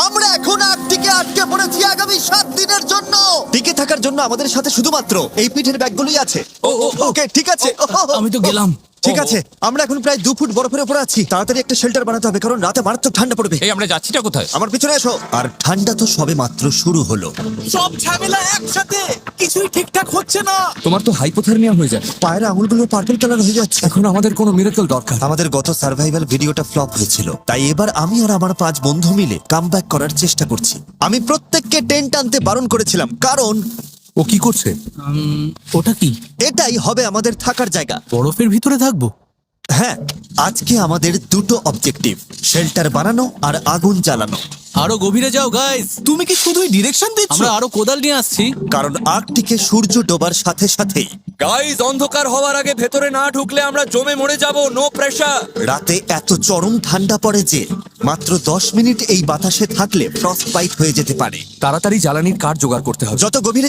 আমরা এখন আর্কটিকে আটকে পড়েছি আগামী 7 দিনের জন্য। টিকে থাকার জন্য আমাদের সাথে শুধুমাত্র এই পিঠের ব্যাগগুলোই আছে। ওকে, ঠিক আছে। আমি তো গেলাম। ঠিক আছে, আমরা এখন প্রায় 2 ফুট বরফের উপর আছি। তাড়াতাড়ি একটা শেল্টার বানাতে হবে, কারণ রাতে মারাত্মক ঠান্ডা পড়বে। এই আমরা যাচ্ছিটা কোথায়? আমার পিছনে এসো। আর ঠান্ডা তো সবে মাত্র শুরু হলো। সব ঝামেলা একসাথে, কিছুই ঠিকঠাক হচ্ছে না। তোমার তো হাইপোথার্মিয়া হয়ে যায়। পায়ের আঙুলগুলো পার্পল কালার হয়ে যাচ্ছে। এখন আমাদের কোনো মিরাকল দরকার। আমাদের গত সার্ভাইভাল ভিডিওটা ফ্লপ হয়েছিল, তাই এবার আমি আর আমার 5 বন্ধু মিলে কামব্যাক করার চেষ্টা করছি। আমি প্রত্যেককে টেন্ট আনতে বারণ করেছিলাম, কারণ ও কি করছে? ওটা কি? এটাই হবে আমাদের থাকার জায়গা। বরফের ভিতরে থাকবো? হ্যাঁ, আজকে আমাদের দুটো অবজেক্টিভ, শেল্টার বানানো আর আগুন জ্বালানো। আরো গভীরে যাও গাইস। তুমি কি শুধুই ডিরেকশন দিচ্ছ? আমরা আরো কোদাল নিয়ে আসছি। কারণ আর্কটিকে সূর্য ডোবার সাথে সাথেই গাইস, অন্ধকার হওয়ার আগে ভেতরে না ঢুকলে আমরা জমে মরে যাব। No pressure. রাতে এত চরম ঠান্ডা পড়ে যে মাত্র 10 মিনিট এই বাতাসে থাকলে ফ্রস্ট বাইট হয়ে যেতে পারে। তাড়াতাড়ি জ্বালানির কাঠ জোগাড় করতে হবে। যত গভীরে